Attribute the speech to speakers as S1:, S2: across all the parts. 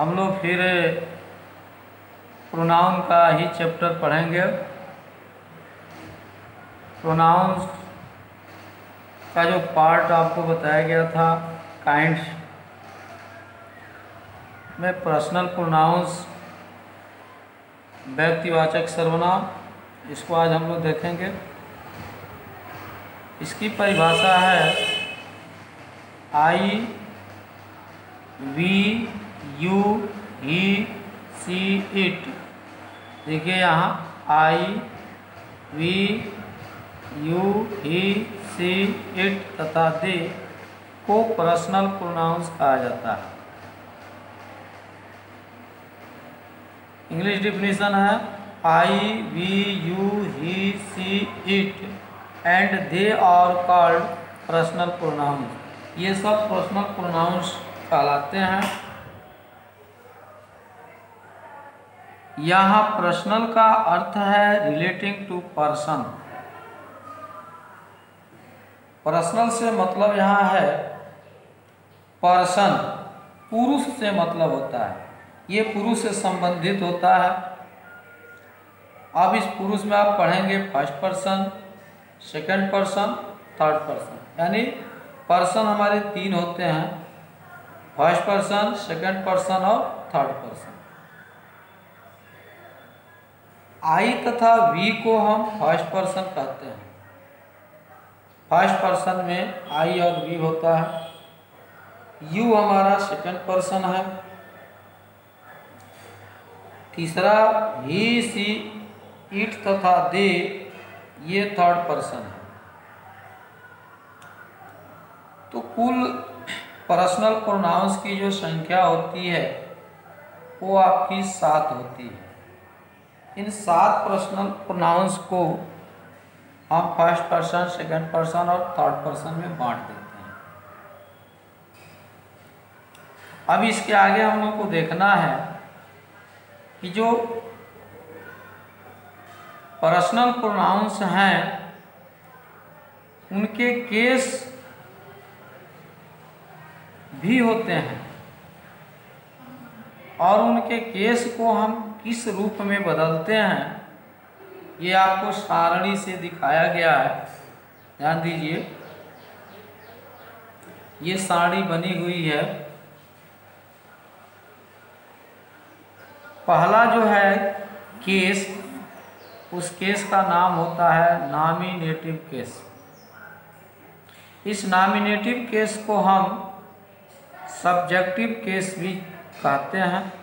S1: हम लोग फिर प्रोनाउन का ही चैप्टर पढ़ेंगे। प्रोनाउंस का जो पार्ट आपको बताया गया था काइंड्स में, पर्सनल प्रोनाउंस व्यक्तिवाचक सर्वनाम, इसको आज हम लोग देखेंगे। इसकी परिभाषा है I, we, you, he, she, it. देखिए यहाँ I, we, you, he, she, it तथा दे को पर्सनल प्रोनाउंस कहा जाता है। इंग्लिश डिफिनीशन है I, we, you, he, she, it and they are called personal pronouns. ये सब पर्सनल प्रोनाउंस कहलाते हैं। यहाँ पर्सनल का अर्थ है रिलेटिंग टू पर्सन। पर्सनल से मतलब यहाँ है पर्सन, पुरुष से मतलब होता है। ये पुरुष से संबंधित होता है। अब इस पुरुष में आप पढ़ेंगे first person, second person, third person. यानी पर्सन हमारे 3 होते हैं, फर्स्ट पर्सन, सेकंड पर्सन और थर्ड पर्सन। आई तथा वी को हम फर्स्ट पर्सन कहते हैं। फर्स्ट पर्सन में आई और वी होता है। यू हमारा सेकंड पर्सन है। तीसरा ही, सी, इट तथा दे ये थर्ड पर्सन है। तो कुल पर्सनल प्रोनाउंस की जो संख्या होती है वो आपकी 7 होती है। इन 7 पर्सनल प्रोनाउंस को हम फर्स्ट पर्सन, सेकंड पर्सन और थर्ड पर्सन में बांट देते हैं। अब इसके आगे हम लोग को देखना है कि जो पर्सनल प्रोनाउंस हैं उनके केस भी होते हैं और उनके केस को हम किस रूप में बदलते हैं ये आपको सारणी से दिखाया गया है। ध्यान दीजिए, ये सारणी बनी हुई है। पहला जो है केस, उस केस का नाम होता है नॉमिनेटिव केस। इस नॉमिनेटिव केस को हम सब्जेक्टिव केस भी कहते हैं,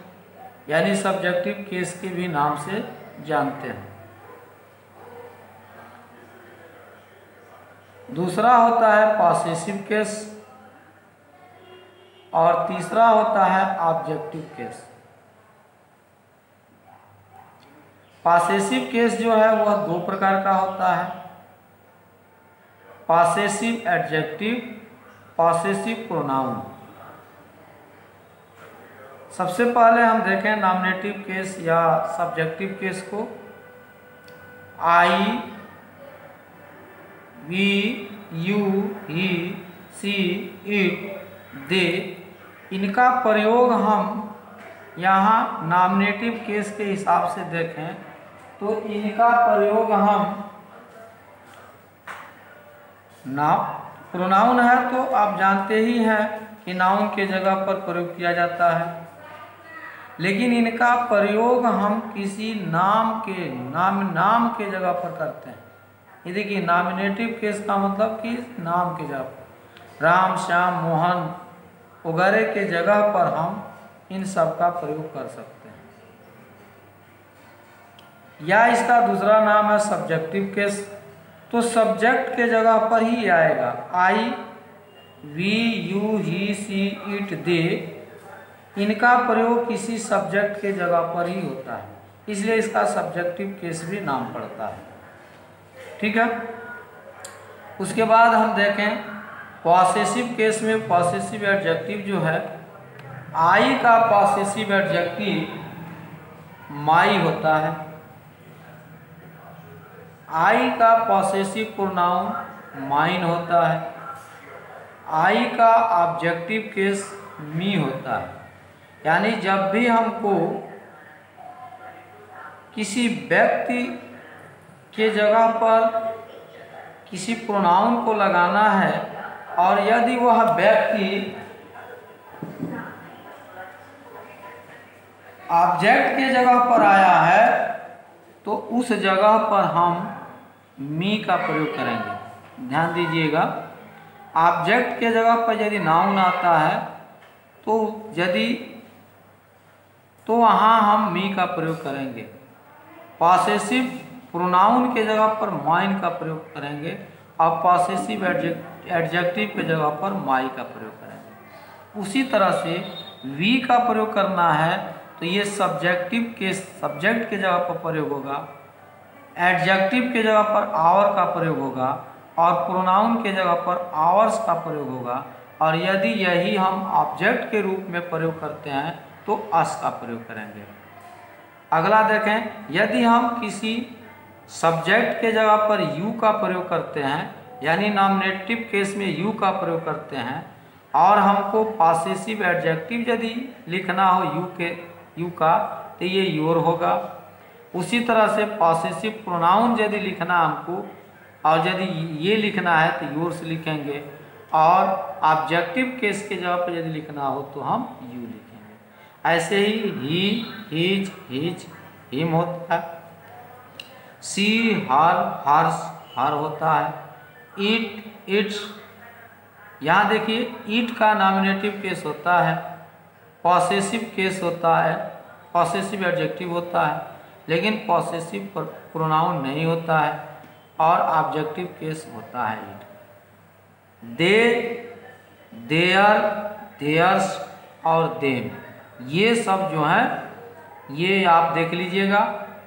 S1: यानी सब्जेक्टिव केस के भी नाम से जानते हैं। दूसरा होता है पॉसेसिव केस और तीसरा होता है ऑब्जेक्टिव केस। पॉसेसिव केस जो है वह 2 प्रकार का होता है, पॉसेसिव एडजेक्टिव, पॉसेसिव प्रोनाउन। सबसे पहले हम देखें नॉमिनेटिव केस या सब्जेक्टिव केस को। I, we, you, he, she, it, they, इनका प्रयोग हम यहाँ नॉमिनेटिव केस के हिसाब से देखें तो इनका प्रयोग हम प्रोनाउन है तो आप जानते ही हैं कि नाउन के जगह पर प्रयोग किया जाता है, लेकिन इनका प्रयोग हम किसी नाम के जगह पर करते हैं। ये देखिए नॉमिनेटिव केस का मतलब कि नाम के जगह पर, राम, श्याम, मोहन वगैरह के जगह पर हम इन सब का प्रयोग कर सकते हैं। या इसका दूसरा नाम है सब्जेक्टिव केस, तो सब्जेक्ट के जगह पर ही आएगा। I, we, you, he, she, it, they, इनका प्रयोग किसी सब्जेक्ट के जगह पर ही होता है, इसलिए इसका सब्जेक्टिव केस भी नाम पड़ता है। ठीक है। उसके बाद हम देखें पॉसेसिव केस में पॉसेसिव एडजेक्टिव जो है, आई का पॉसेसिव एडजेक्टिव माई होता है। आई का पॉसेसिव प्रोनाउन माइन होता है। आई का ऑब्जेक्टिव केस मी होता है। यानी जब भी हमको किसी व्यक्ति के जगह पर किसी प्रोनाउन को लगाना है और यदि वह व्यक्ति ऑब्जेक्ट के जगह पर आया है तो उस जगह पर हम मी का प्रयोग करेंगे। ध्यान दीजिएगा, ऑब्जेक्ट के जगह पर यदि नाउन आता है तो वहाँ हम मी का प्रयोग करेंगे। पॉसेसिव प्रोनाउन के जगह पर माइन का प्रयोग करेंगे और पॉसेसिव एडजेक्टिव के जगह पर माई का प्रयोग करेंगे। उसी तरह से वी का प्रयोग करना है तो ये सब्जेक्ट के जगह पर प्रयोग होगा, एडजेक्टिव के जगह पर आवर का प्रयोग होगा और प्रोनाउन के जगह पर आवर्स का प्रयोग होगा। और यदि यही हम ऑब्जेक्ट के रूप में प्रयोग करते हैं तो अस का प्रयोग करेंगे। अगला देखें, यदि हम किसी सब्जेक्ट के जगह पर यू का प्रयोग करते हैं, यानी नॉमिनेटिव केस में यू का प्रयोग करते हैं और हमको पॉसेसिव एडजेक्टिव यदि लिखना हो यू का तो ये योर होगा। उसी तरह से पॉसेसिव प्रोनाउन यदि लिखना हमको और यदि ये लिखना है तो योर्स लिखेंगे और ऑब्जेक्टिव केस के जगह पर यदि लिखना हो तो हम यू लिखेंगे। ऐसे ही हिज हिम होता है, सी हर्स हर होता है, इट इट्स। यहाँ देखिए इट का नॉमिनेटिव केस होता है, पॉसेसिव केस होता है, पॉसेसिव एडजेक्टिव होता है, लेकिन पॉसेसिव प्रोनाउन नहीं होता है और ऑब्जेक्टिव केस होता है इट। दे देयर देयर्स और देम, ये सब जो हैं ये आप देख लीजिएगा,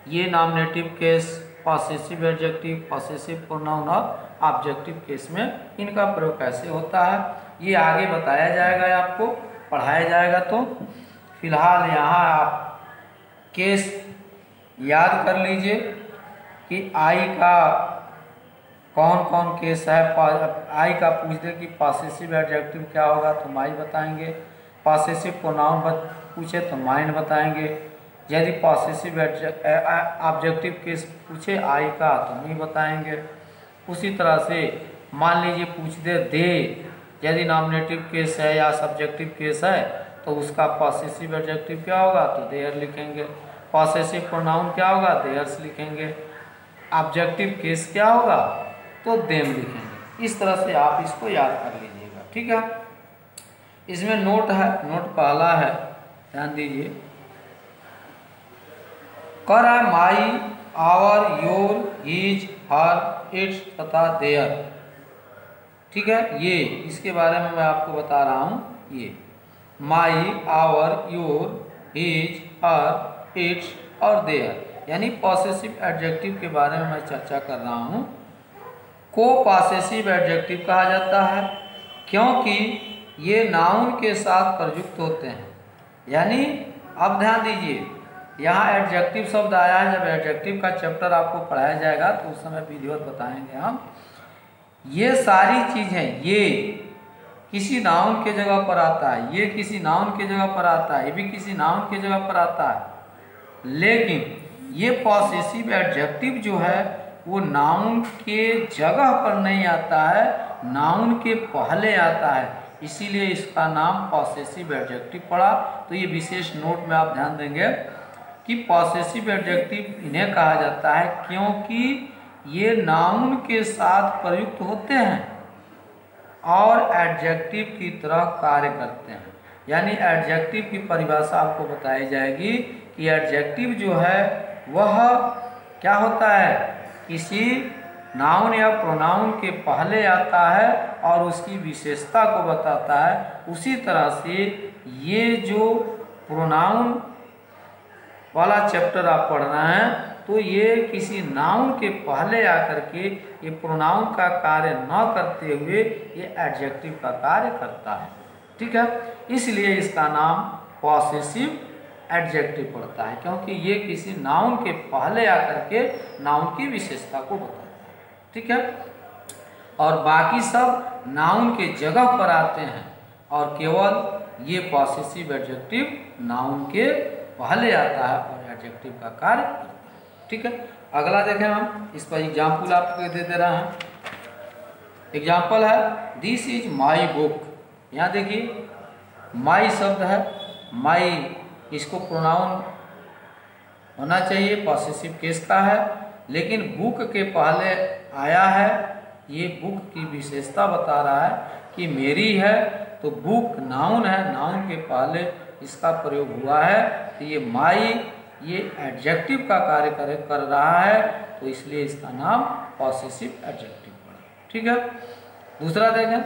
S1: ये nominative case, possessive adjective, possessive pronoun और ऑब्जेक्टिव केस में इनका प्रयोग कैसे होता है ये आगे बताया जाएगा, आपको पढ़ाया जाएगा। तो फिलहाल यहाँ आप केस याद कर लीजिए कि आई का कौन कौन केस है। आई का पूछ दे कि पॉसेसिव एडजेक्टिव क्या होगा तो माई बताएंगे, पॉसेसिव प्रोनाउन पूछे तो माइन बताएंगे, यदि पॉसेसिव ऑब्जेक्टिव केस पूछे आई का तो नहीं बताएंगे। उसी तरह से मान लीजिए पूछ दे यदि नॉमिनेटिव केस है या सब्जेक्टिव केस है तो उसका पॉसेसिव एडजेक्टिव क्या होगा तो देयर लिखेंगे, पॉसेसिव प्रोनाउन क्या होगा देयर्स लिखेंगे, ऑब्जेक्टिव केस क्या होगा तो देम लिखेंगे। इस तरह से आप इसको याद कर लीजिएगा, ठीक है। इसमें नोट है, नोट पहला है, ध्यान दीजिए, कर है my, our, your, his, her, its तथा देयर, ठीक है। ये इसके बारे में मैं आपको बता रहा हूँ, ये my, our, your, his, her, its और देयर यानी पॉसेसिव एडजेक्टिव के बारे में मैं चर्चा कर रहा हूँ। को पॉसेसिव एडजेक्टिव कहा जाता है क्योंकि ये नाउन के साथ प्रयुक्त होते हैं। यानी अब ध्यान दीजिए, यहाँ एडजेक्टिव शब्द आया है, जब एडजेक्टिव का चैप्टर आपको पढ़ाया जाएगा तो उस समय वीडियो बताएंगे हम। ये सारी चीज़ें ये किसी नाउन के जगह पर आता है, ये किसी नाउन के जगह पर आता है, ये भी किसी नाउन के जगह पर आता है, लेकिन ये पॉसेसिव एडजेक्टिव जो है वो नाउन के जगह पर नहीं आता है, नाउन के पहले आता है, इसीलिए इसका नाम पॉसेसिव एडजेक्टिव पड़ा। तो ये विशेष नोट में आप ध्यान देंगे कि पॉसेसिव एडजेक्टिव इन्हें कहा जाता है क्योंकि ये नाउन के साथ प्रयुक्त होते हैं और एडजेक्टिव की तरह कार्य करते हैं। यानी एडजेक्टिव की परिभाषा आपको बताई जाएगी कि एडजेक्टिव जो है वह क्या होता है, किसी नाउन या प्रोनाउन के पहले आता है और उसकी विशेषता को बताता है। उसी तरह से ये जो प्रोनाउन वाला चैप्टर आप पढ़ रहे हैं तो ये किसी नाउन के पहले आकर के ये प्रोनाउन का कार्य न करते हुए ये एडजेक्टिव का कार्य करता है, ठीक है। इसलिए इसका नाम पॉसेसिव एडजेक्टिव पड़ता है क्योंकि ये किसी नाउन के पहले आकर के नाउन की विशेषता को बताता है, ठीक है। और बाकी सब नाउन के जगह पर आते हैं। और केवल ये पॉसेसिव एडजेक्टिव नाउन के पहले आता है और एडजेक्टिव का कार्य करता है। ठीक है, अगला देखें हम, इस पर एग्जाम्पल आपको दे रहा है। एग्जाम्पल है दिस इज माई बुक। यहाँ देखिए माई शब्द है, माई इसको प्रोनाउन होना चाहिए, पॉसेसिव केस का है, लेकिन बुक के पहले आया है। ये बुक की विशेषता बता रहा है कि मेरी है, तो बुक नाउन है, नाउन के पहले इसका प्रयोग हुआ है, तो ये माई ये एडजेक्टिव का कार्य कर रहा है, तो इसलिए इसका नाम पॉसेसिव एडजेक्टिव पड़ा। ठीक है, दूसरा देखें,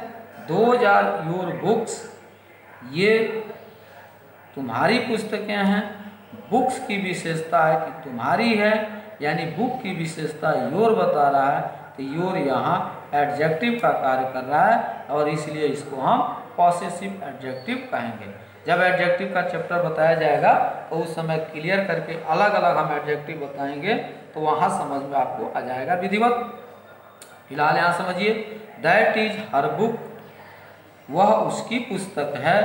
S1: दोज आर योर बुक्स, ये तुम्हारी पुस्तकें हैं। बुक्स की विशेषता है कि तुम्हारी है, यानी बुक की विशेषता योर बता रहा है, तो योर यहाँ एडजेक्टिव का कार्य कर रहा है और इसलिए इसको हम पॉसेसिव एडजेक्टिव कहेंगे। जब एडजेक्टिव का चैप्टर बताया जाएगा तो उस समय क्लियर करके अलग अलग हम एडजेक्टिव बताएंगे, तो वहाँ समझ में आपको आ जाएगा विधिवत। फिलहाल यहाँ समझिए, दैट इज हर बुक, वह उसकी पुस्तक है,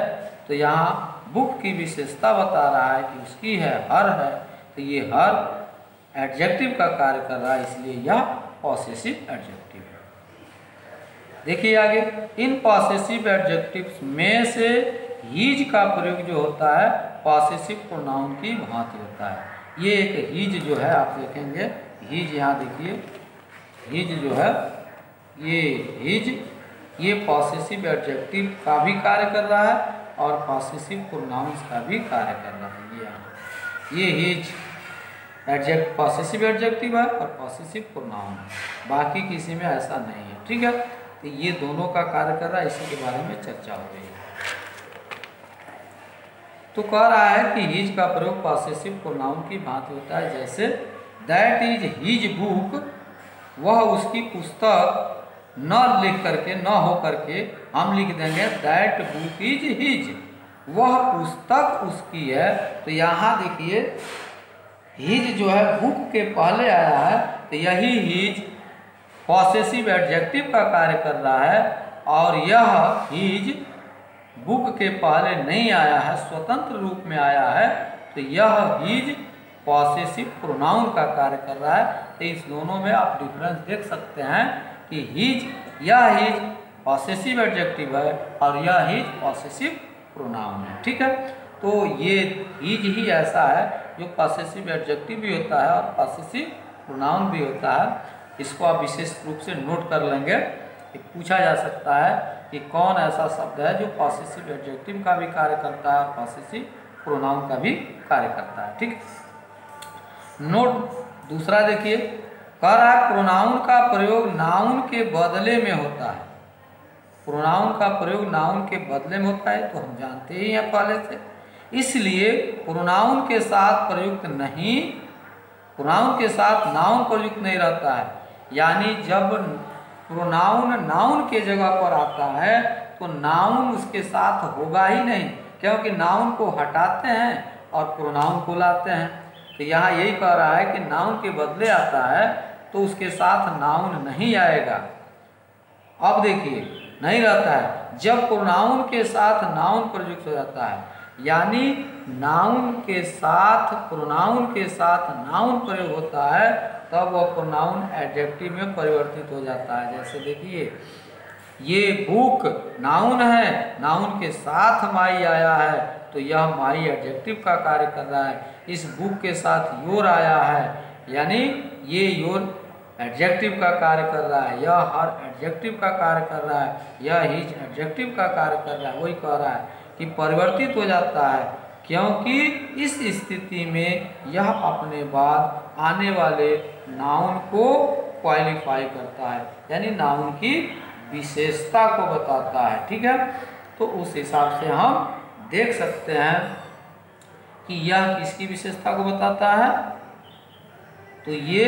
S1: तो यहाँ बुक की विशेषता बता रहा है कि उसकी है, हर है, तो ये हर एडजेक्टिव का कार्य कर रहा है, इसलिए यह पॉसेसिव एडजेक्टिव है। देखिए आगे, इन पॉसेसिव एडजेक्टिव्स में से हीज का प्रयोग जो होता है पॉसेसिव प्रोनाउन की भांति होता है। ये एक हीज जो है आप देखेंगे, हीज यहाँ देखिए, हीज जो है ये हीज ये पॉसेसिव एडजेक्टिव का भी कार्य कर रहा है और पॉसेसिव प्रोनाउंस का भी कार्य कर रहा है। ये हीज पॉसेसिव एडजेक्टिव है और पॉसेसिव प्रोनाउन है, बाकी किसी में ऐसा नहीं है। ठीक है, तो ये दोनों का कार्य कर रहा है, इसी के बारे में चर्चा हो रही है। तो कह रहा है कि हीज का प्रयोग पॉसेसिव प्रोनाउन की भांति होता है, जैसे दैट इज हीज बुक, वह उसकी पुस्तक, न लिख करके न हो करके हम लिख देंगे दैट बुक इज हीज, वह पुस्तक उसकी है। तो यहाँ देखिए हीज जो है बुक के पहले आया है, तो यही हीज पॉसेसिव एडजेक्टिव का कार्य कर रहा है और यह हीज बुक के पहले नहीं आया है, स्वतंत्र रूप में आया है, तो यह हीज पॉसेसिव प्रोनाउन का कार्य कर रहा है। तो इस दोनों में आप डिफरेंस देख सकते हैं कि हीज, यह हीज पॉसेसिव एडजेक्टिव है और यह हीज पॉसेसिव प्रोनाउन है। ठीक है, तो ये हीज ही ऐसा है जो पॉसेसिव एडजेक्टिव भी होता है और पॉसेसिव प्रोनाउन भी होता है। इसको आप विशेष रूप से नोट कर लेंगे। पूछा जा सकता है कि कौन ऐसा शब्द है जो पॉसेसिव एडजेक्टिव का भी कार्य करता है और पॉसेसिव प्रोनाउन का भी कार्य करता है। ठीक, नोट दूसरा देखिए, कह रहा है प्रोनाउन का प्रयोग नाउन के बदले में होता है। प्रोनाउन का प्रयोग नाउन के बदले में होता है, तो हम जानते ही हैं पहले से, इसलिए प्रोनाउन के साथ प्रयुक्त नहीं, प्रोनाउन के साथ नाउन प्रयुक्त नहीं रहता है। यानी जब प्रोनाउन नाउन के जगह पर आता है तो नाउन उसके साथ होगा ही नहीं, क्योंकि नाउन को हटाते हैं और प्रोनाउन को लाते हैं। तो यहाँ यही कह रहा है कि नाउन के बदले आता है तो उसके साथ नाउन नहीं आएगा। अब देखिए नहीं रहता है, जब प्रोनाउन के साथ नाउन प्रयुक्त हो जाता है, यानी नाउन के साथ प्रोनाउन के साथ नाउन प्रयोग होता है, तब वह प्रोनाउन एडजेक्टिव में परिवर्तित हो जाता है। जैसे देखिए ये बुक नाउन है, नाउन के साथ माई आया है, तो यह माई एडजेक्टिव का कार्य कर रहा है। इस बुक के साथ योर आया है, यानी ये योर एडजेक्टिव का कार्य कर रहा है, यह हर एडजेक्टिव का कार्य कर रहा है, यह हिज एडजेक्टिव का कार्य कर रहा है। वही कह रहा है कि परिवर्तित हो जाता है, क्योंकि इस स्थिति में यह अपने बाद आने वाले नाउन को क्वालिफाई करता है, यानी नाउन की विशेषता को बताता है। ठीक है, तो उस हिसाब से हम देख सकते हैं कि यह किसकी विशेषता को बताता है, तो ये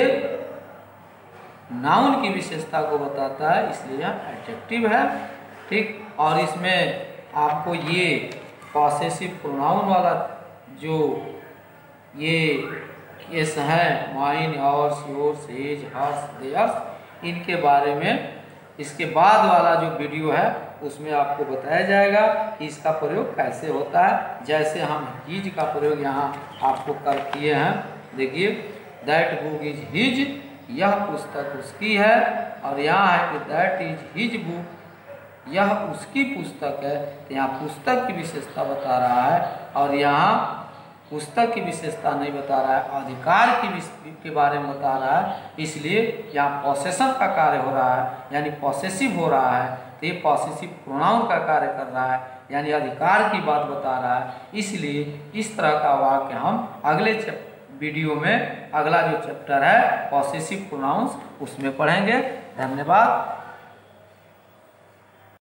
S1: नाउन की विशेषता को बताता है, इसलिए यह एडजेक्टिव है। ठीक, और इसमें आपको ये पॉसेसिव प्रोनाउन वाला जो ये केस है, mine, yours, yours, his, hers, theirs, इनके बारे में इसके बाद वाला जो वीडियो है उसमें आपको बताया जाएगा कि इसका प्रयोग कैसे होता है। जैसे हम हिज का प्रयोग यहाँ आपको कर किए हैं, देखिए दैट बुक इज हिज, यह पुस्तक उसकी है, और यहाँ है कि दैट इज हिज बुक, यह उसकी पुस्तक है। तो यहाँ पुस्तक की विशेषता बता रहा है, और यहाँ पुस्तक की विशेषता नहीं बता रहा है, अधिकार के बारे में बता रहा है। इसलिए यहाँ पॉसेशन का कार्य हो रहा है, यानी पॉसेसिव हो रहा है। तो ये पॉसेसिव प्रोनाउन का कार्य कर रहा है, यानी अधिकार की बात बता रहा है। इसलिए इस तरह का वाक्य हम अगले वीडियो में, अगला जो चैप्टर है पॉसेसिव प्रोनाउंस, उसमें पढ़ेंगे। धन्यवाद।